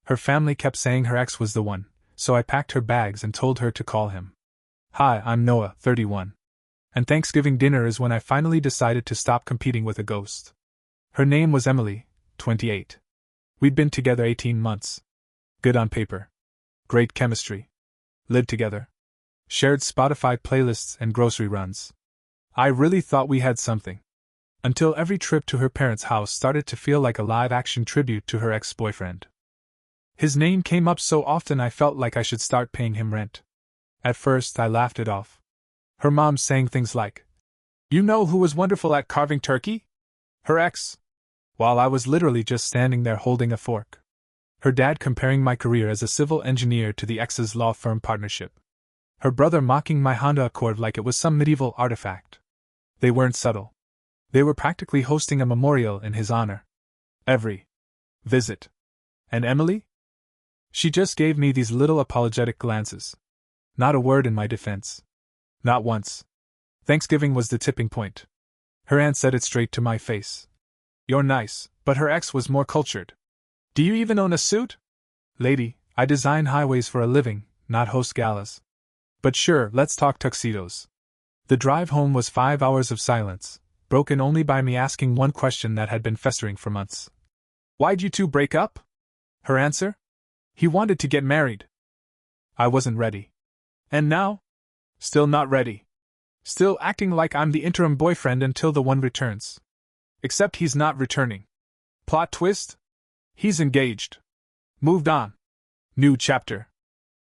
Her family kept saying her ex was the one, so I packed her bags and told her to call him. Hi, I'm Noah, 31. And Thanksgiving dinner is when I finally decided to stop competing with a ghost. Her name was Emily, 28. We'd been together 18 months. Good on paper. Great chemistry. Lived together. Shared Spotify playlists and grocery runs. I really thought we had something. Until every trip to her parents' house started to feel like a live-action tribute to her ex-boyfriend. His name came up so often I felt like I should start paying him rent. At first I laughed it off. Her mom saying things like, "You know who was wonderful at carving turkey? Her ex," while I was literally just standing there holding a fork. Her dad comparing my career as a civil engineer to the ex's law firm partnership. Her brother mocking my Honda Accord like it was some medieval artifact. They weren't subtle. They were practically hosting a memorial in his honor. Every visit. And Emily? She just gave me these little apologetic glances. Not a word in my defense. Not once. Thanksgiving was the tipping point. Her aunt said it straight to my face. "You're nice, but her ex was more cultured. Do you even own a suit?" "Lady, I design highways for a living, not host galas. But sure, let's talk tuxedos." The drive home was 5 hours of silence, broken only by me asking one question that had been festering for months. "Why'd you two break up?" Her answer? "He wanted to get married." I wasn't ready. And now? Still not ready. Still acting like I'm the interim boyfriend until the one returns. Except he's not returning. Plot twist? He's engaged. Moved on. New chapter.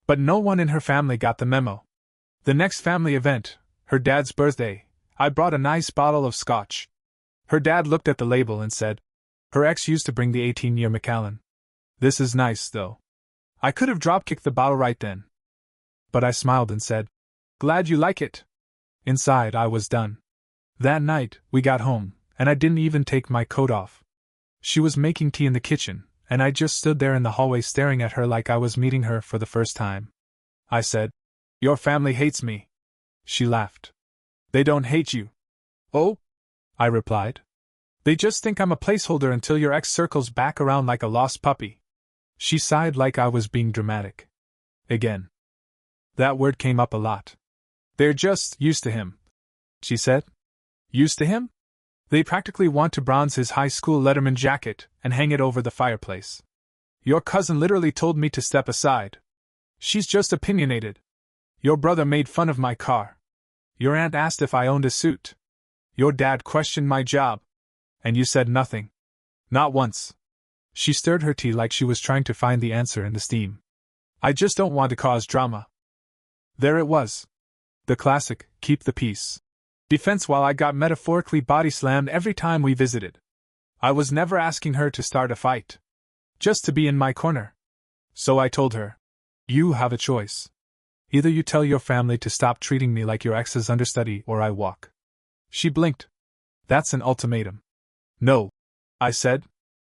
But no one in her family got the memo. The next family event, her dad's birthday, I brought a nice bottle of scotch. Her dad looked at the label and said, "Her ex used to bring the 18-year Macallan. This is nice, though." I could have drop-kicked the bottle right then. But I smiled and said, "Glad you like it." Inside, I was done. That night, we got home, and I didn't even take my coat off. She was making tea in the kitchen, and I just stood there in the hallway staring at her like I was meeting her for the first time. I said, "Your family hates me." She laughed. "They don't hate you." "Oh?" I replied. "They just think I'm a placeholder until your ex circles back around like a lost puppy." She sighed like I was being dramatic. Again. That word came up a lot. "They're just used to him," she said. "Used to him? They practically want to bronze his high school Letterman jacket and hang it over the fireplace. Your cousin literally told me to step aside. She's just opinionated. Your brother made fun of my car. Your aunt asked if I owned a suit. Your dad questioned my job. And you said nothing. Not once." She stirred her tea like she was trying to find the answer in the steam. "I just don't want to cause drama." There it was. The classic, keep the peace defense while I got metaphorically body-slammed every time we visited. I was never asking her to start a fight. Just to be in my corner. So I told her, "You have a choice. Either you tell your family to stop treating me like your ex's understudy or I walk." She blinked. "That's an ultimatum." "No," I said.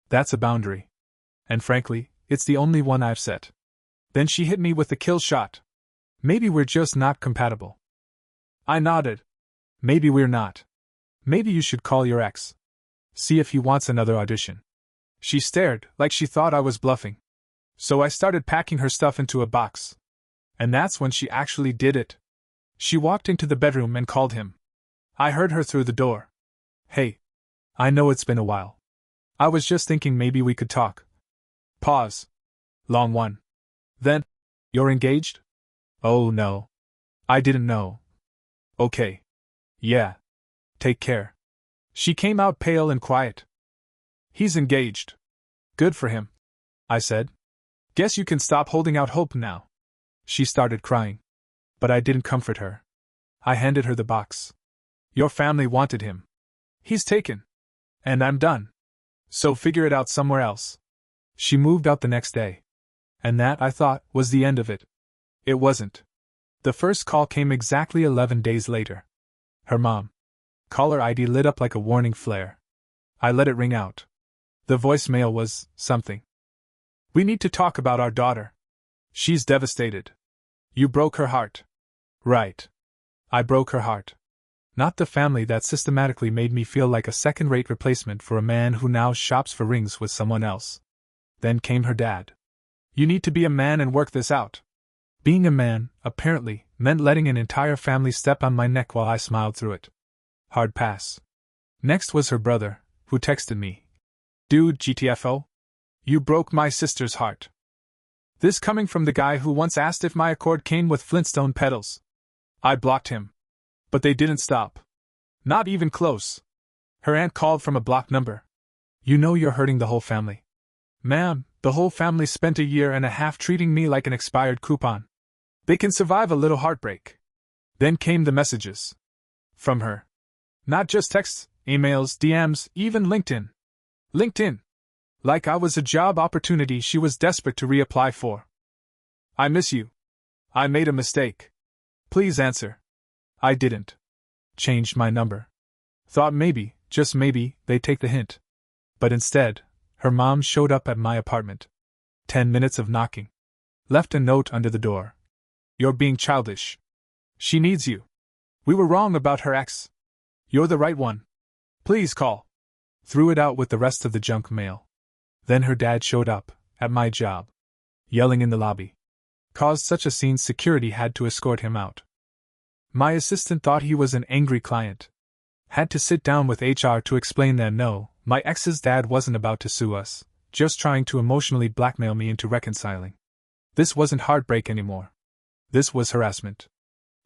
"That's a boundary. And frankly, it's the only one I've set." Then she hit me with the kill shot. "Maybe we're just not compatible." I nodded. "Maybe we're not. Maybe you should call your ex. See if he wants another audition." She stared, like she thought I was bluffing. So I started packing her stuff into a box. And that's when she actually did it. She walked into the bedroom and called him. I heard her through the door. "Hey. I know it's been a while. I was just thinking maybe we could talk." Pause. Long one. Then, "You're engaged?" "Oh no. I didn't know." "Okay. Yeah. Take care." She came out pale and quiet. "He's engaged. Good for him," I said. "Guess you can stop holding out hope now." She started crying. But I didn't comfort her. I handed her the box. "Your family wanted him. He's taken. And I'm done. So figure it out somewhere else." She moved out the next day. And that, I thought, was the end of it. It wasn't. The first call came exactly 11 days later. Her mom. Caller ID lit up like a warning flare. I let it ring out. The voicemail was something. "We need to talk about our daughter. She's devastated. You broke her heart." Right. I broke her heart. Not the family that systematically made me feel like a second-rate replacement for a man who now shops for rings with someone else. Then came her dad. You need to be a man and work this out. Being a man, apparently, meant letting an entire family step on my neck while I smiled through it. Hard pass. Next was her brother, who texted me. Dude, GTFO? You broke my sister's heart. This coming from the guy who once asked if my Accord came with Flintstone pedals. I blocked him. But they didn't stop. Not even close. Her aunt called from a blocked number. You know you're hurting the whole family. Ma'am, the whole family spent a year and a half treating me like an expired coupon. They can survive a little heartbreak. Then came the messages. From her. Not just texts, emails, DMs, even LinkedIn. LinkedIn. Like I was a job opportunity she was desperate to reapply for. I miss you. I made a mistake. Please answer. I didn't. Changed my number. Thought maybe, just maybe, they'd take the hint. But instead, her mom showed up at my apartment. 10 minutes of knocking. Left a note under the door. You're being childish. She needs you. We were wrong about her ex. You're the right one. Please call. Threw it out with the rest of the junk mail. Then her dad showed up, at my job. Yelling in the lobby. Caused such a scene security had to escort him out. My assistant thought he was an angry client. Had to sit down with HR to explain that no, my ex's dad wasn't about to sue us, just trying to emotionally blackmail me into reconciling. This wasn't heartbreak anymore. This was harassment.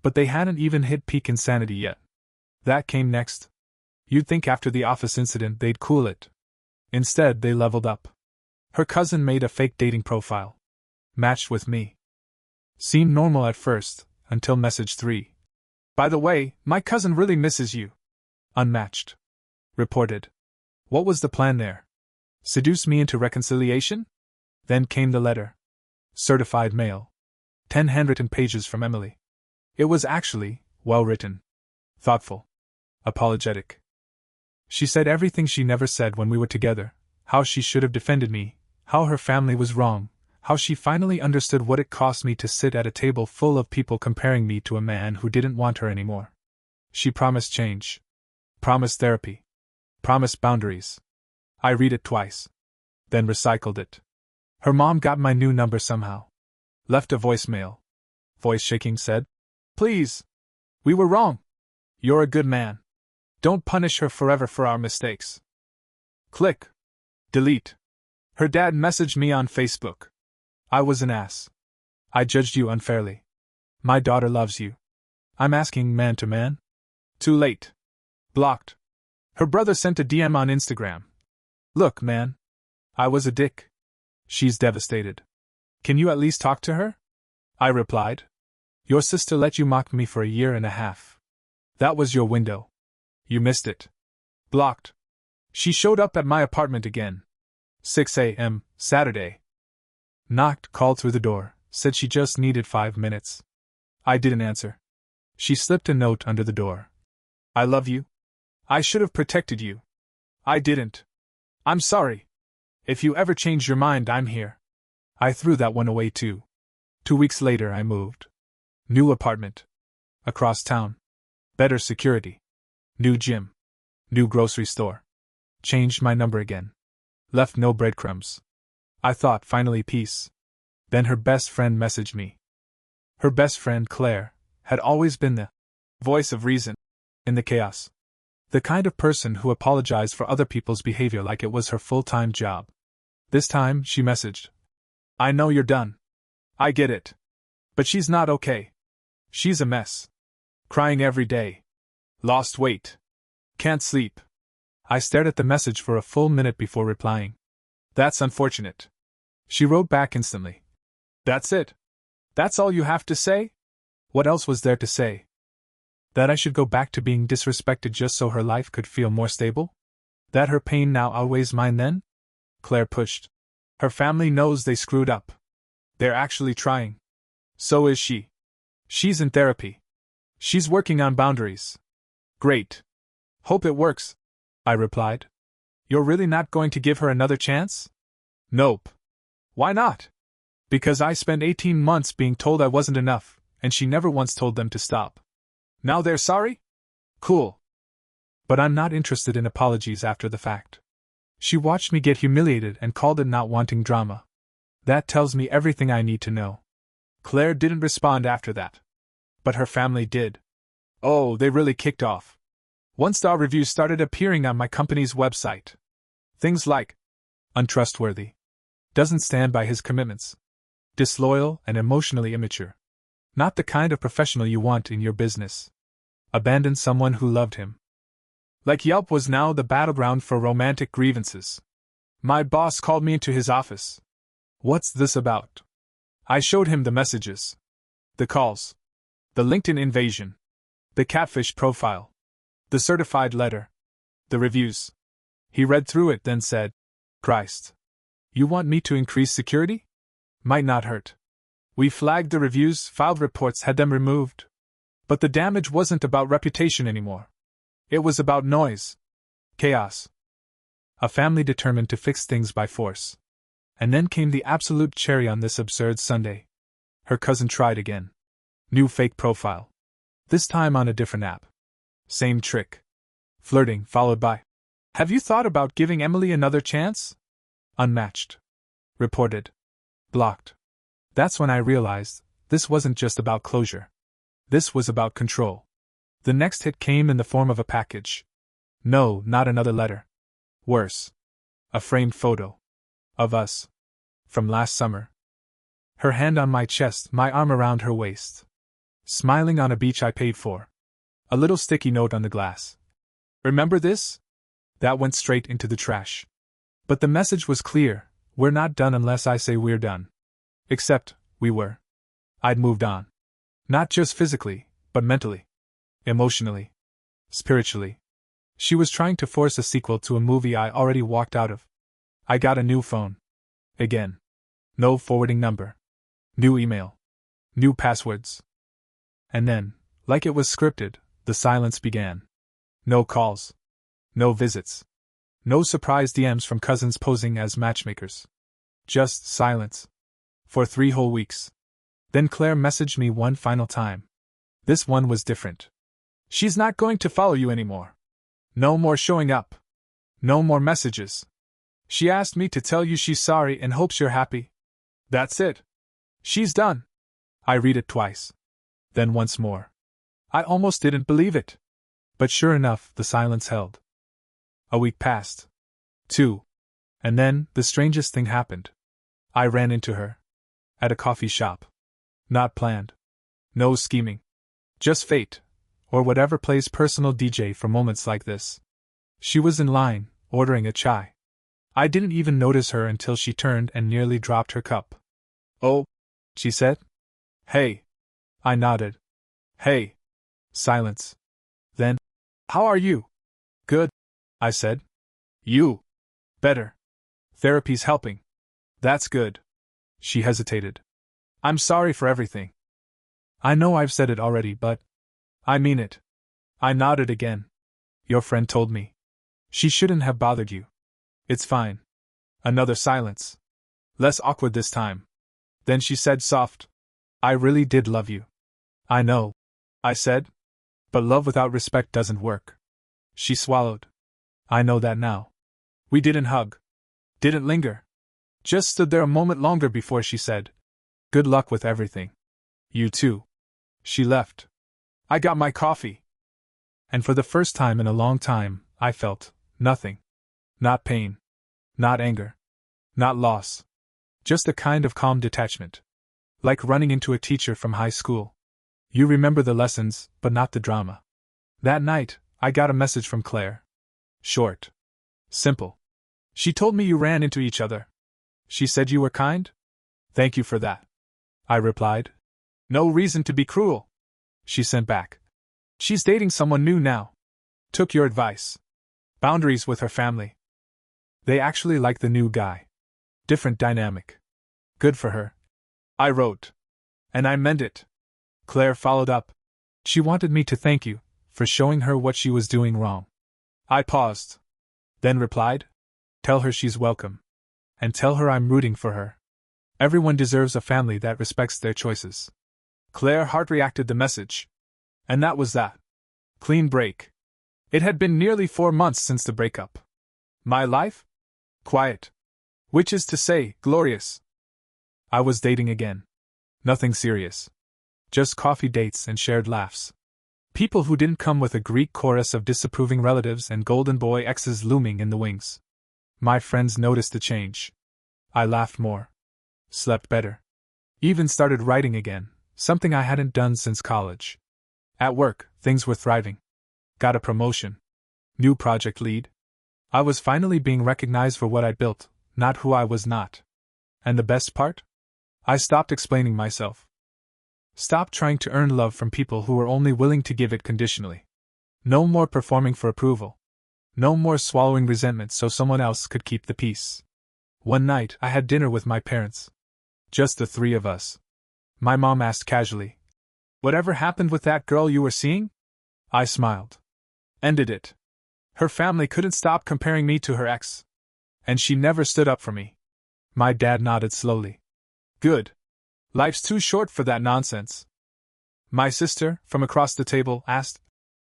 But they hadn't even hit peak insanity yet. That came next. You'd think after the office incident they'd cool it. Instead, they leveled up. Her cousin made a fake dating profile. Matched with me. Seemed normal at first, until message 3. By the way, my cousin really misses you. Unmatched. Reported. What was the plan there? Seduce me into reconciliation? Then came the letter. Certified mail. 10 handwritten pages from Emily. It was actually well written. Thoughtful. Apologetic. She said everything she never said when we were together, how she should have defended me, how her family was wrong, how she finally understood what it cost me to sit at a table full of people comparing me to a man who didn't want her anymore. She promised change. Promised therapy. Promised boundaries. I read it twice. Then recycled it. Her mom got my new number somehow. Left a voicemail. Voice shaking said, Please. We were wrong. You're a good man. Don't punish her forever for our mistakes. Click. Delete. Her dad messaged me on Facebook. I was an ass. I judged you unfairly. My daughter loves you. I'm asking man to man. Too late. Blocked. Her brother sent a DM on Instagram. Look, man. I was a dick. She's devastated. Can you at least talk to her? I replied. Your sister let you mock me for a year and a half. That was your window. You missed it. Blocked. She showed up at my apartment again. 6 a.m., Saturday. Knocked, called through the door, said she just needed 5 minutes. I didn't answer. She slipped a note under the door. I love you. I should have protected you. I didn't. I'm sorry. If you ever change your mind, I'm here. I threw that one away too. 2 weeks later, I moved. New apartment. Across town. Better security. New gym. New grocery store. Changed my number again. Left no breadcrumbs. I thought finally peace. Then her best friend messaged me. Her best friend, Claire, had always been the voice of reason in the chaos. The kind of person who apologized for other people's behavior like it was her full-time job. This time, she messaged. I know you're done. I get it. But she's not okay. She's a mess. Crying every day. Lost weight. Can't sleep. I stared at the message for a full minute before replying. That's unfortunate. She wrote back instantly. That's it? That's all you have to say? What else was there to say? That I should go back to being disrespected just so her life could feel more stable? That her pain now outweighs mine then? Claire pushed. Her family knows they screwed up. They're actually trying. So is she. She's in therapy. She's working on boundaries. Great. Hope it works, I replied. You're really not going to give her another chance? Nope. Why not? Because I spent 18 months being told I wasn't enough, and she never once told them to stop. Now they're sorry? Cool. But I'm not interested in apologies after the fact. She watched me get humiliated and called it not wanting drama. That tells me everything I need to know. Claire didn't respond after that. But her family did. Oh, they really kicked off. One-star reviews started appearing on my company's website. Things like, untrustworthy, doesn't stand by his commitments, disloyal and emotionally immature, not the kind of professional you want in your business, abandoned someone who loved him. Like Yelp was now the battleground for romantic grievances. My boss called me into his office. What's this about? I showed him the messages, the calls, the LinkedIn invasion, the catfish profile, the certified letter, the reviews. He read through it, then said, Christ. You want me to increase security? Might not hurt. We flagged the reviews, filed reports, had them removed. But the damage wasn't about reputation anymore. It was about noise. Chaos. A family determined to fix things by force. And then came the absolute cherry on this absurd sundae. Her cousin tried again. New fake profile. This time on a different app. Same trick. Flirting followed by, have you thought about giving Emily another chance? Unmatched. Reported. Blocked. That's when I realized this wasn't just about closure. This was about control. The next hit came in the form of a package. No, not another letter. Worse. A framed photo. Of us. From last summer. Her hand on my chest, my arm around her waist. Smiling on a beach I paid for. A little sticky note on the glass. Remember this? That went straight into the trash. But the message was clear, we're not done unless I say we're done. Except, we were. I'd moved on. Not just physically, but mentally. Emotionally. Spiritually. She was trying to force a sequel to a movie I already walked out of. I got a new phone. Again. No forwarding number. New email. New passwords. And then, like it was scripted, the silence began. No calls. No visits. No surprise DMs from cousins posing as matchmakers. Just silence. For 3 whole weeks. Then Claire messaged me one final time. This one was different. She's not going to follow you anymore. No more showing up. No more messages. She asked me to tell you she's sorry and hopes you're happy. That's it. She's done. I read it twice. Then once more. I almost didn't believe it. But sure enough, the silence held. A week passed. 2. And then, the strangest thing happened. I ran into her. At a coffee shop. Not planned. No scheming. Just fate. Or whatever plays personal DJ for moments like this. She was in line, ordering a chai. I didn't even notice her until she turned and nearly dropped her cup. Oh, she said. Hey. I nodded. Hey. Silence. Then, how are you? Good, I said. You. Better. Therapy's helping. That's good. She hesitated. I'm sorry for everything. I know I've said it already, but I mean it. I nodded again. Your friend told me. She shouldn't have bothered you. It's fine. Another silence. Less awkward this time. Then she said soft. I really did love you. I know. I said. But love without respect doesn't work. She swallowed. I know that now. We didn't hug. Didn't linger. Just stood there a moment longer before she said, good luck with everything. You too. She left. I got my coffee. And for the first time in a long time, I felt nothing. Not pain. Not anger. Not loss. Just a kind of calm detachment. Like running into a teacher from high school. You remember the lessons, but not the drama. That night, I got a message from Claire. Short. Simple. She told me you ran into each other. She said you were kind? Thank you for that. I replied. No reason to be cruel. She sent back. She's dating someone new now. Took your advice. Boundaries with her family. They actually like the new guy. Different dynamic. Good for her. I wrote. And I meant it. Claire followed up. She wanted me to thank you for showing her what she was doing wrong. I paused. Then replied. Tell her she's welcome. And tell her I'm rooting for her. Everyone deserves a family that respects their choices. Claire heart reacted the message. And that was that. Clean break. It had been nearly 4 months since the breakup. My life? Quiet. Which is to say, glorious. I was dating again. Nothing serious. Just coffee dates and shared laughs. People who didn't come with a Greek chorus of disapproving relatives and golden boy exes looming in the wings. My friends noticed the change. I laughed more. Slept better. Even started writing again, something I hadn't done since college. At work, things were thriving. Got a promotion. New project lead. I was finally being recognized for what I built, not who I was not. And the best part? I stopped explaining myself. Stopped trying to earn love from people who were only willing to give it conditionally. No more performing for approval. No more swallowing resentment so someone else could keep the peace. One night, I had dinner with my parents. Just the three of us. My mom asked casually, "Whatever happened with that girl you were seeing?" I smiled. Ended it. Her family couldn't stop comparing me to her ex. And she never stood up for me. My dad nodded slowly. Good. Life's too short for that nonsense. My sister, from across the table, asked,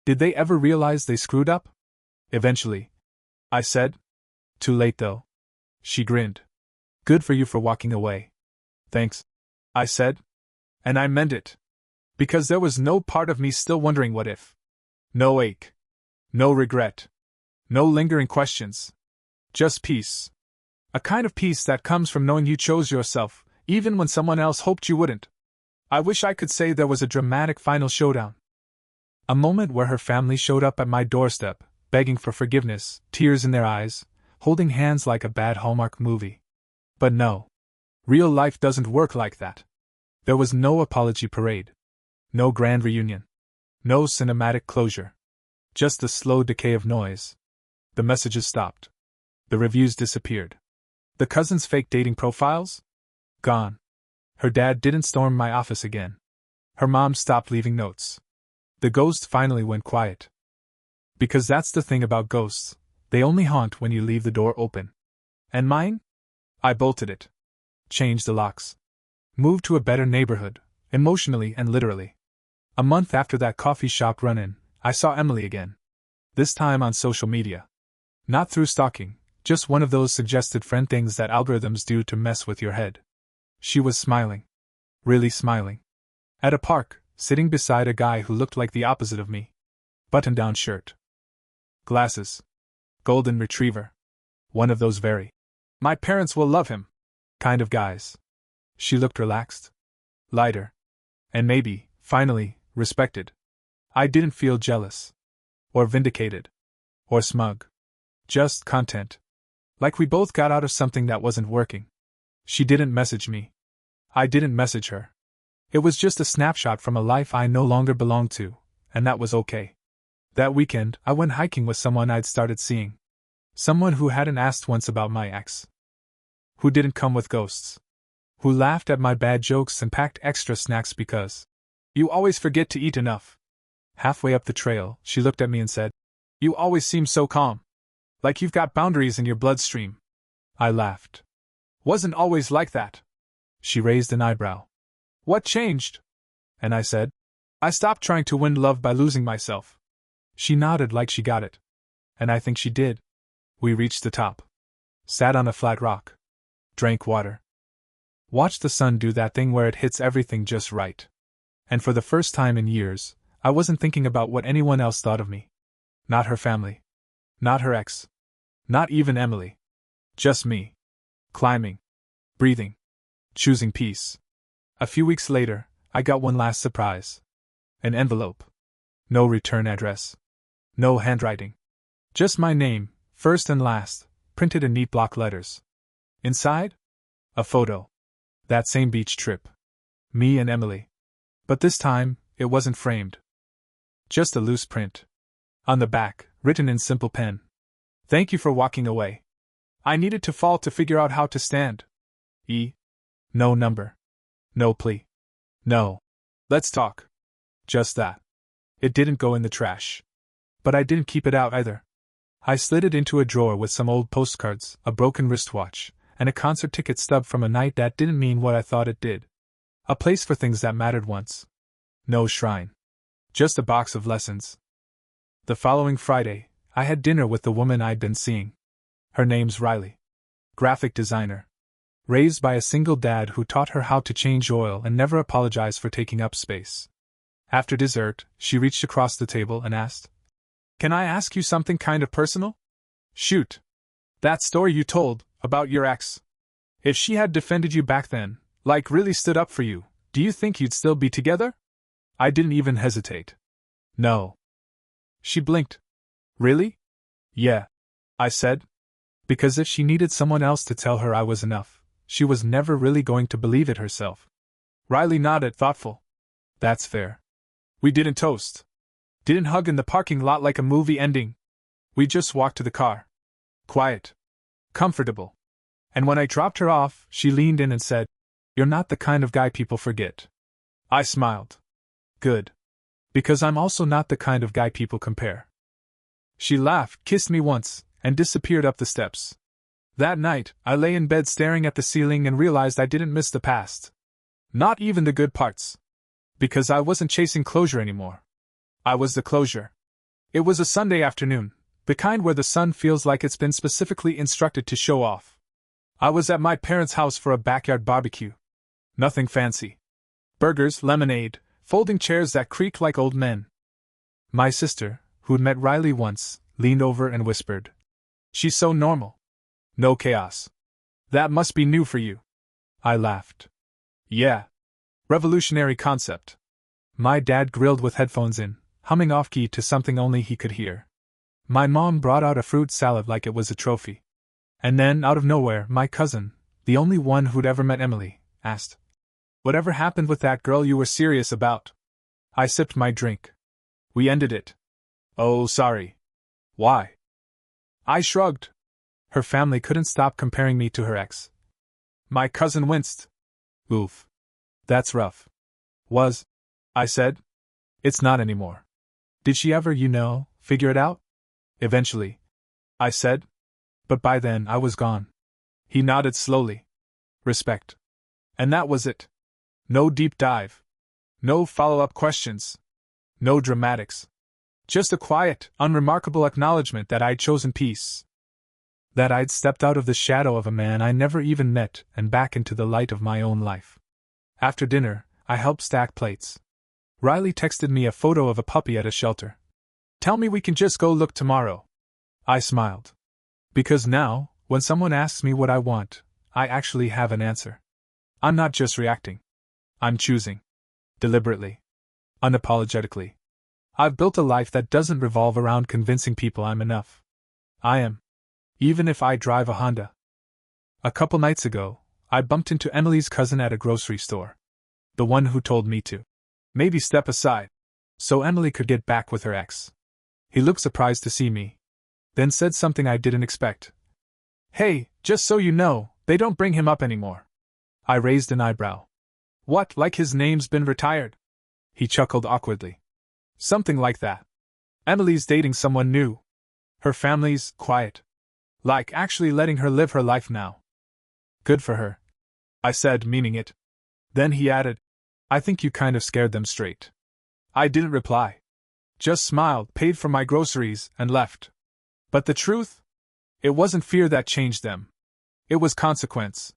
"Did they ever realize they screwed up?" "Eventually," I said. "Too late, though." She grinned. "Good for you for walking away." "Thanks," I said. And I meant it. Because there was no part of me still wondering what if. No ache. No regret. No lingering questions. Just peace. A kind of peace that comes from knowing you chose yourself, even when someone else hoped you wouldn't. I wish I could say there was a dramatic final showdown. A moment where her family showed up at my doorstep, begging for forgiveness, tears in their eyes, holding hands like a bad Hallmark movie. But no. Real life doesn't work like that. There was no apology parade. No grand reunion. No cinematic closure. Just the slow decay of noise. The messages stopped. The reviews disappeared. The cousin's fake dating profiles? Gone. Her dad didn't storm my office again. Her mom stopped leaving notes. The ghost finally went quiet. Because that's the thing about ghosts, they only haunt when you leave the door open. And mine? I bolted it. Changed the locks. Moved to a better neighborhood, emotionally and literally. A month after that coffee shop run-in, I saw Emily again. This time on social media. Not through stalking, just one of those suggested friend things that algorithms do to mess with your head. She was smiling. Really smiling. At a park, sitting beside a guy who looked like the opposite of me. Button-down shirt. Glasses. Golden retriever. One of those very "my parents will love him" kind of guys. She looked relaxed. Lighter. And maybe, finally, respected. I didn't feel jealous. Or vindicated. Or smug. Just content. Like we both got out of something that wasn't working. She didn't message me. I didn't message her. It was just a snapshot from a life I no longer belonged to, and that was okay. That weekend, I went hiking with someone I'd started seeing. Someone who hadn't asked once about my ex. Who didn't come with ghosts. Who laughed at my bad jokes and packed extra snacks because "you always forget to eat enough." Halfway up the trail, she looked at me and said, "You always seem so calm. Like you've got boundaries in your bloodstream." I laughed. "Wasn't always like that." She raised an eyebrow. "What changed?" And I said, "I stopped trying to win love by losing myself." She nodded like she got it. And I think she did. We reached the top. Sat on a flat rock. Drank water. Watched the sun do that thing where it hits everything just right. And for the first time in years, I wasn't thinking about what anyone else thought of me. Not her family. Not her ex. Not even Emily. Just me. Climbing. Breathing. Choosing peace. A few weeks later, I got one last surprise. An envelope. No return address. No handwriting. Just my name, first and last, printed in neat block letters. Inside? A photo. That same beach trip. Me and Emily. But this time, it wasn't framed. Just a loose print. On the back, written in simple pen. "Thank you for walking away. I needed to fall to figure out how to stand. E. No number. No plea. No. Let's talk." Just that. It didn't go in the trash. But I didn't keep it out either. I slid it into a drawer with some old postcards, a broken wristwatch, and a concert ticket stub from a night that didn't mean what I thought it did. A place for things that mattered once. No shrine. Just a box of lessons. The following Friday, I had dinner with the woman I'd been seeing. Her name's Riley. Graphic designer. Raised by a single dad who taught her how to change oil and never apologized for taking up space. After dessert, she reached across the table and asked, "Can I ask you something kind of personal?" "Shoot. That story you told, about your ex. If she had defended you back then, like really stood up for you, do you think you'd still be together?" I didn't even hesitate. "No." She blinked. "Really?" "Yeah," I said. Because if she needed someone else to tell her I was enough, she was never really going to believe it herself. Riley nodded, thoughtful. "That's fair. We didn't toast. Didn't hug in the parking lot like a movie ending. We just walked to the car. Quiet. Comfortable. And when I dropped her off, she leaned in and said, 'You're not the kind of guy people forget.' I smiled. Good. Because I'm also not the kind of guy people compare." She laughed, kissed me once, and disappeared up the steps. That night, I lay in bed staring at the ceiling and realized I didn't miss the past. Not even the good parts. Because I wasn't chasing closure anymore. I was the closure. It was a Sunday afternoon, the kind where the sun feels like it's been specifically instructed to show off. I was at my parents' house for a backyard barbecue. Nothing fancy. Burgers, lemonade, folding chairs that creak like old men. My sister, who'd met Riley once, leaned over and whispered, "She's so normal. No chaos. That must be new for you." I laughed. "Yeah. Revolutionary concept." My dad grilled with headphones in, humming off-key to something only he could hear. My mom brought out a fruit salad like it was a trophy. And then, out of nowhere, my cousin, the only one who'd ever met Emily, asked, "Whatever happened with that girl you were serious about?" I sipped my drink. "We ended it." "Oh, sorry. Why?" I shrugged. Her family couldn't stop comparing me to her ex. My cousin winced. "Oof. That's rough." "Was," I said. "It's not anymore." "Did she ever, figure it out?" "Eventually," I said. "But by then I was gone." He nodded slowly. "Respect." And that was it. No deep dive. No follow-up questions. No dramatics. Just a quiet, unremarkable acknowledgement that I'd chosen peace. That I'd stepped out of the shadow of a man I never even met and back into the light of my own life. After dinner, I helped stack plates. Riley texted me a photo of a puppy at a shelter. "Tell me we can just go look tomorrow." I smiled. Because now, when someone asks me what I want, I actually have an answer. I'm not just reacting. I'm choosing. Deliberately. Unapologetically. I've built a life that doesn't revolve around convincing people I'm enough. I am. Even if I drive a Honda. A couple nights ago, I bumped into Emily's cousin at a grocery store. The one who told me to maybe step aside, so Emily could get back with her ex. He looked surprised to see me. Then said something I didn't expect. "Hey, just so you know, they don't bring him up anymore." I raised an eyebrow. "What, like his name's been retired?" He chuckled awkwardly. "Something like that. Emily's dating someone new. Her family's quiet. Like actually letting her live her life now." "Good for her," I said, meaning it. Then he added, "I think you kind of scared them straight." I didn't reply. Just smiled, paid for my groceries, and left. But the truth? It wasn't fear that changed them. It was consequence.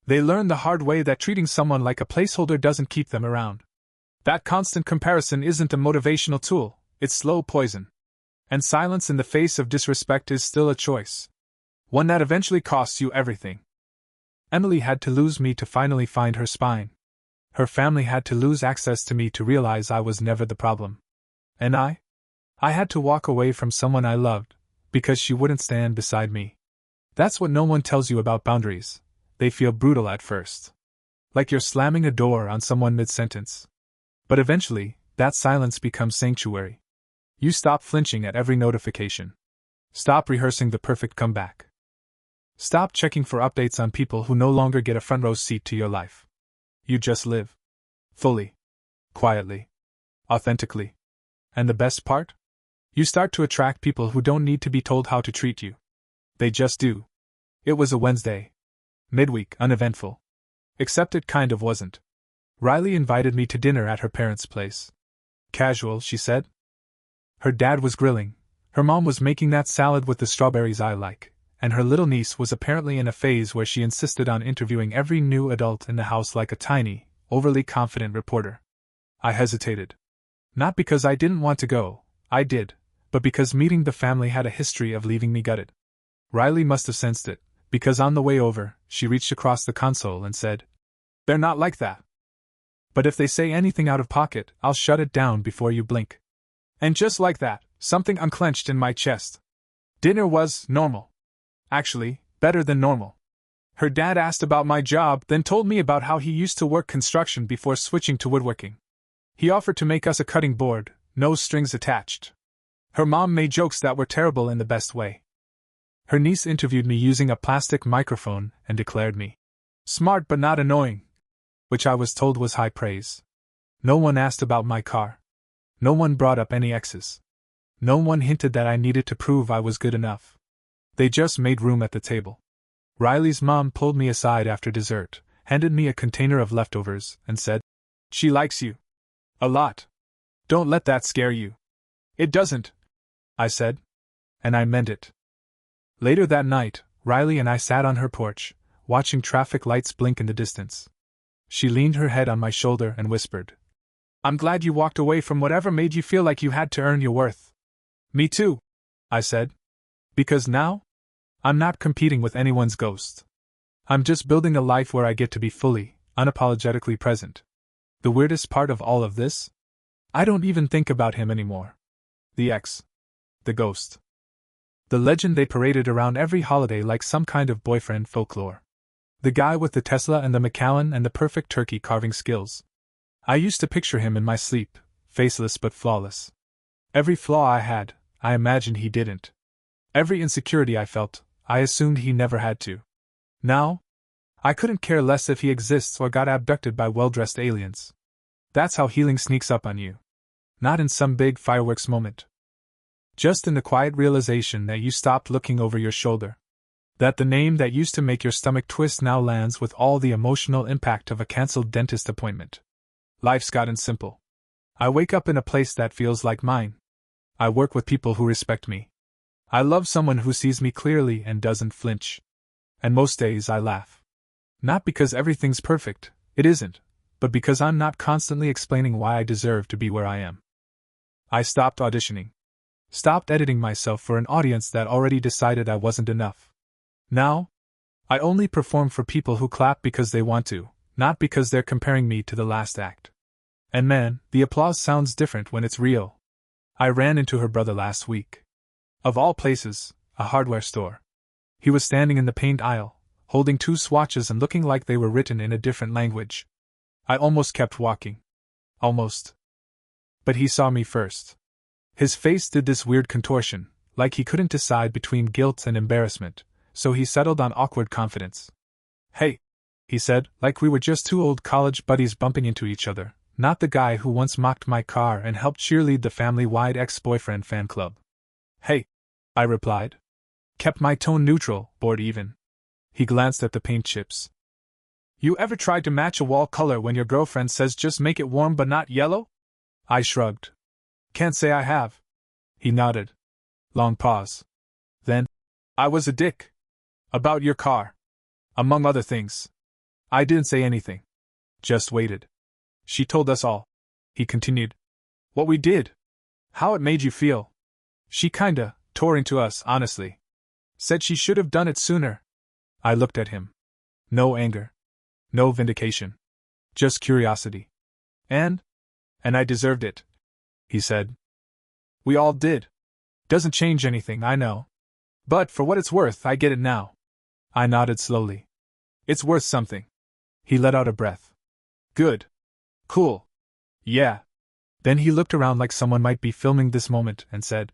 They learned the hard way that treating someone like a placeholder doesn't keep them around. That constant comparison isn't a motivational tool, it's slow poison. And silence in the face of disrespect is still a choice. One that eventually costs you everything. Emily had to lose me to finally find her spine. Her family had to lose access to me to realize I was never the problem. And I had to walk away from someone I loved, because she wouldn't stand beside me. That's what no one tells you about boundaries. They feel brutal at first. Like you're slamming a door on someone mid-sentence. But eventually, that silence becomes sanctuary. You stop flinching at every notification. Stop rehearsing the perfect comeback. Stop checking for updates on people who no longer get a front row seat to your life. You just live. Fully. Quietly. Authentically. And the best part? You start to attract people who don't need to be told how to treat you. They just do. It was a Wednesday. Midweek, uneventful. Except it kind of wasn't. Riley invited me to dinner at her parents' place. Casual, she said. Her dad was grilling. Her mom was making that salad with the strawberries I like. and her little niece was apparently in a phase where she insisted on interviewing every new adult in the house like a tiny, overly confident reporter. I hesitated. Not because I didn't want to go, I did, but because meeting the family had a history of leaving me gutted. Riley must have sensed it, because on the way over, she reached across the console and said, "They're not like that. But if they say anything out of pocket, I'll shut it down before you blink." And just like that, something unclenched in my chest. Dinner was normal. Actually, better than normal. Her dad asked about my job, then told me about how he used to work construction before switching to woodworking. He offered to make us a cutting board, no strings attached. Her mom made jokes that were terrible in the best way. Her niece interviewed me using a plastic microphone and declared me smart but not annoying, which I was told was high praise. No one asked about my car. No one brought up any exes. No one hinted that I needed to prove I was good enough. They just made room at the table. Riley's mom pulled me aside after dessert, handed me a container of leftovers, and said, "She likes you. A lot. Don't let that scare you." "It doesn't," I said. And I meant it. Later that night, Riley and I sat on her porch, watching traffic lights blink in the distance. She leaned her head on my shoulder and whispered, "I'm glad you walked away from whatever made you feel like you had to earn your worth." "Me too," I said. "Because now, I'm not competing with anyone's ghost. I'm just building a life where I get to be fully, unapologetically present." The weirdest part of all of this? I don't even think about him anymore. The ex. The ghost. The legend they paraded around every holiday like some kind of boyfriend folklore. The guy with the Tesla and the Macallan and the perfect turkey carving skills. I used to picture him in my sleep, faceless but flawless. Every flaw I had, I imagined he didn't. Every insecurity I felt, I assumed he never had to. Now, I couldn't care less if he exists or got abducted by well-dressed aliens. That's how healing sneaks up on you. Not in some big fireworks moment. Just in the quiet realization that you stopped looking over your shoulder. That the name that used to make your stomach twist now lands with all the emotional impact of a cancelled dentist appointment. Life's gotten simple. I wake up in a place that feels like mine. I work with people who respect me. I love someone who sees me clearly and doesn't flinch. And most days I laugh. Not because everything's perfect, it isn't, but because I'm not constantly explaining why I deserve to be where I am. I stopped auditioning. Stopped editing myself for an audience that already decided I wasn't enough. Now, I only perform for people who clap because they want to, not because they're comparing me to the last act. And man, the applause sounds different when it's real. I ran into her brother last week. Of all places, a hardware store. He was standing in the paint aisle, holding two swatches and looking like they were written in a different language. I almost kept walking. Almost. But he saw me first. His face did this weird contortion, like he couldn't decide between guilt and embarrassment, so he settled on awkward confidence. "Hey," he said, like we were just two old college buddies bumping into each other, not the guy who once mocked my car and helped cheerlead the family-wide ex-boyfriend fan club. "Hey," I replied. Kept my tone neutral, bored even. He glanced at the paint chips. "You ever tried to match a wall color when your girlfriend says just make it warm but not yellow?" I shrugged. "Can't say I have." He nodded. Long pause. Then, "I was a dick. About your car. Among other things." I didn't say anything. Just waited. "She told us all," he continued. "What we did. How it made you feel. She kinda tore into us, honestly. Said she should have done it sooner." I looked at him. No anger. No vindication. Just curiosity. And I deserved it," he said. "We all did. Doesn't change anything, I know. But for what it's worth, I get it now." I nodded slowly. "It's worth something." He let out a breath. "Good. Cool. Yeah." Then he looked around like someone might be filming this moment and said,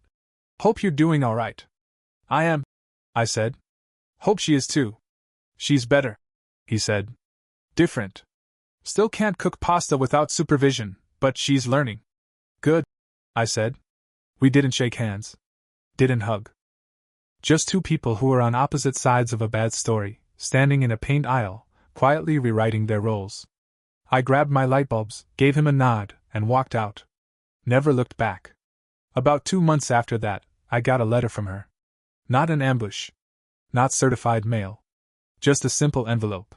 "Hope you're doing all right." "I am," I said. "Hope she is too." "She's better," he said. "Different. Still can't cook pasta without supervision, but she's learning." "Good," I said. We didn't shake hands. Didn't hug. Just two people who were on opposite sides of a bad story, standing in a paint aisle, quietly rewriting their roles. I grabbed my light bulbs, gave him a nod, and walked out. Never looked back. About 2 months after that, I got a letter from her. Not an ambush. Not certified mail. Just a simple envelope.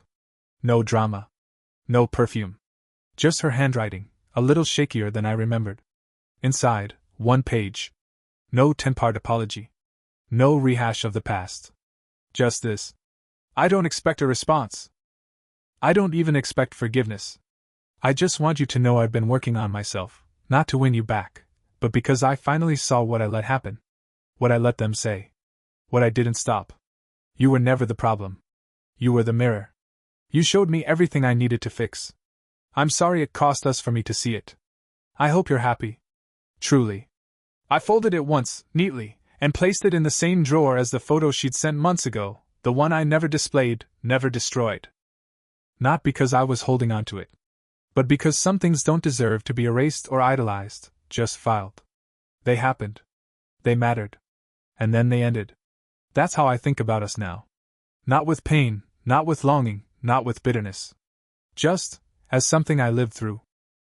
No drama. No perfume. Just her handwriting, a little shakier than I remembered. Inside, one page. No 10-part apology. No rehash of the past. Just this. I don't expect a response. I don't even expect forgiveness. I just want you to know I've been working on myself, not to win you back, but because I finally saw what I let happen. What I let them say. What I didn't stop. You were never the problem. You were the mirror. You showed me everything I needed to fix. I'm sorry it cost us for me to see it. I hope you're happy. Truly. I folded it once, neatly, and placed it in the same drawer as the photo she'd sent months ago, the one I never displayed, never destroyed. Not because I was holding on to it, but because some things don't deserve to be erased or idolized, just filed. They happened. They mattered. And then they ended. That's how I think about us now. Not with pain, not with longing, not with bitterness. Just as something I lived through.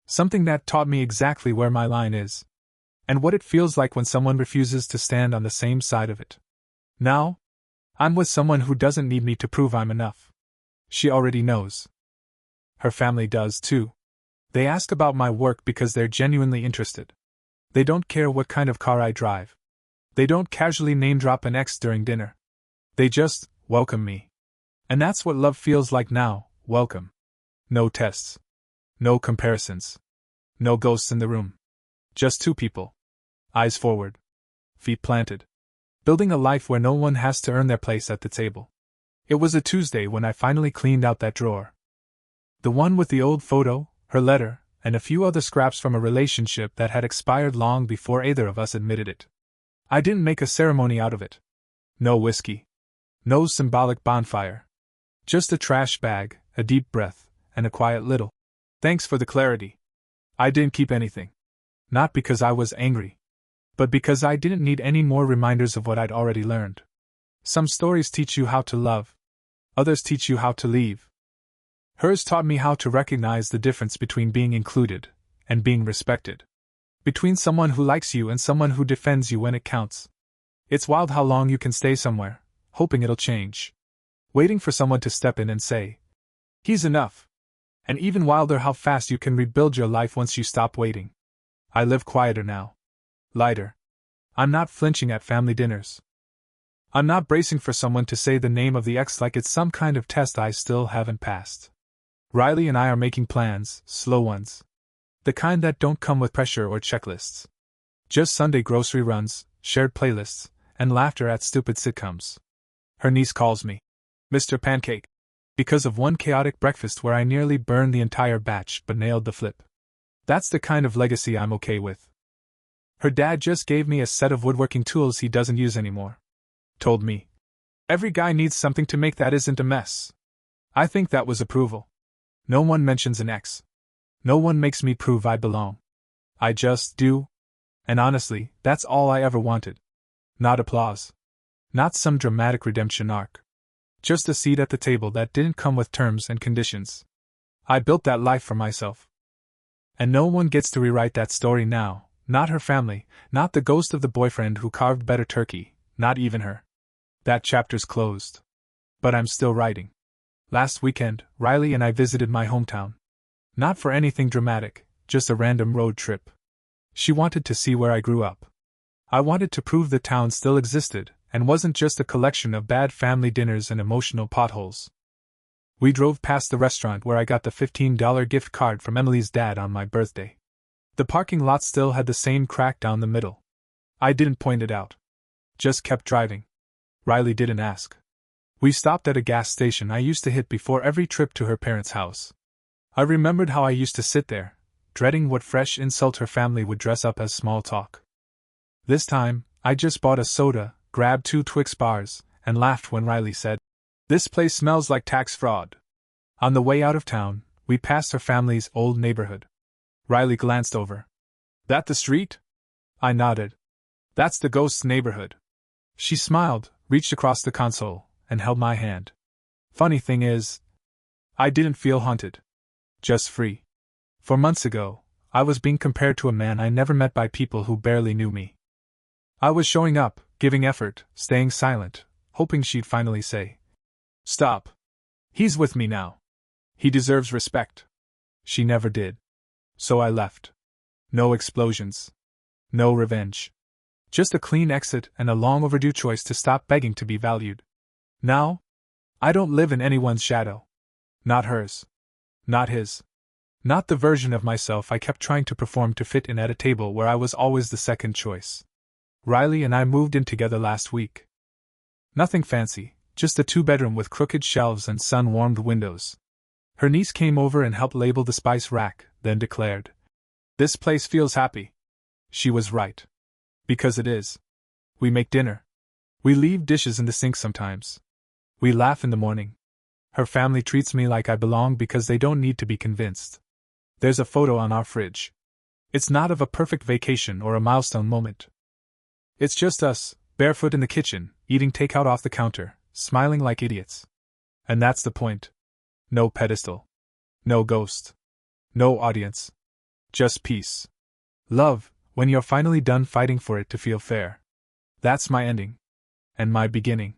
Something that taught me exactly where my line is. And what it feels like when someone refuses to stand on the same side of it. Now, I'm with someone who doesn't need me to prove I'm enough. She already knows. Her family does too. They ask about my work because they're genuinely interested. They don't care what kind of car I drive. They don't casually name-drop an ex during dinner. They just welcome me. And that's what love feels like now, welcome. No tests. No comparisons. No ghosts in the room. Just two people. Eyes forward. Feet planted. Building a life where no one has to earn their place at the table. It was a Tuesday when I finally cleaned out that drawer. The one with the old photo, her letter, and a few other scraps from a relationship that had expired long before either of us admitted it. I didn't make a ceremony out of it. No whiskey. No symbolic bonfire. Just a trash bag, a deep breath, and a quiet little thanks for the clarity. I didn't keep anything. Not because I was angry, but because I didn't need any more reminders of what I'd already learned. Some stories teach you how to love. Others teach you how to leave. Hers taught me how to recognize the difference between being included and being respected. Between someone who likes you and someone who defends you when it counts. It's wild how long you can stay somewhere, hoping it'll change. Waiting for someone to step in and say, he's enough. And even wilder how fast you can rebuild your life once you stop waiting. I live quieter now. Lighter. I'm not flinching at family dinners. I'm not bracing for someone to say the name of the ex like it's some kind of test I still haven't passed. Riley and I are making plans, slow ones. The kind that don't come with pressure or checklists. Just Sunday grocery runs, shared playlists, and laughter at stupid sitcoms. Her niece calls me Mr. Pancake, because of one chaotic breakfast where I nearly burned the entire batch but nailed the flip. That's the kind of legacy I'm okay with. Her dad just gave me a set of woodworking tools he doesn't use anymore. Told me, every guy needs something to make that isn't a mess. I think that was approval. No one mentions an ex. No one makes me prove I belong. I just do. And honestly, that's all I ever wanted. Not applause. Not some dramatic redemption arc. Just a seat at the table that didn't come with terms and conditions. I built that life for myself. And no one gets to rewrite that story now, not her family, not the ghost of the boyfriend who carved better turkey, not even her. That chapter's closed. But I'm still writing. Last weekend, Riley and I visited my hometown. Not for anything dramatic, just a random road trip. She wanted to see where I grew up. I wanted to prove the town still existed, and wasn't just a collection of bad family dinners and emotional potholes. We drove past the restaurant where I got the $15 gift card from Emily's dad on my birthday. The parking lot still had the same crack down the middle. I didn't point it out. Just kept driving. Riley didn't ask. We stopped at a gas station I used to hit before every trip to her parents' house. I remembered how I used to sit there, dreading what fresh insult her family would dress up as small talk. This time, I just bought a soda, grabbed 2 Twix bars, and laughed when Riley said, "This place smells like tax fraud." On the way out of town, we passed her family's old neighborhood. Riley glanced over. "That the street?" I nodded. "That's the ghost's neighborhood." She smiled, reached across the console, and held my hand. Funny thing is, I didn't feel haunted. Just free. For months ago, I was being compared to a man I never met by people who barely knew me. I was showing up, giving effort, staying silent, hoping she'd finally say, "Stop. He's with me now. He deserves respect." She never did. So I left. No explosions. No revenge. Just a clean exit and a long overdue choice to stop begging to be valued. Now, I don't live in anyone's shadow. Not hers. Not his. Not the version of myself I kept trying to perform to fit in at a table where I was always the second choice. Riley and I moved in together last week. Nothing fancy, just a 2-bedroom with crooked shelves and sun-warmed windows. Her niece came over and helped label the spice rack, then declared, "This place feels happy." She was right. Because it is. We make dinner. We leave dishes in the sink sometimes. We laugh in the morning. Her family treats me like I belong because they don't need to be convinced. There's a photo on our fridge. It's not of a perfect vacation or a milestone moment. It's just us, barefoot in the kitchen, eating takeout off the counter, smiling like idiots. And that's the point. No pedestal. No ghost. No audience. Just peace. Love, when you're finally done fighting for it to feel fair. That's my ending. And my beginning.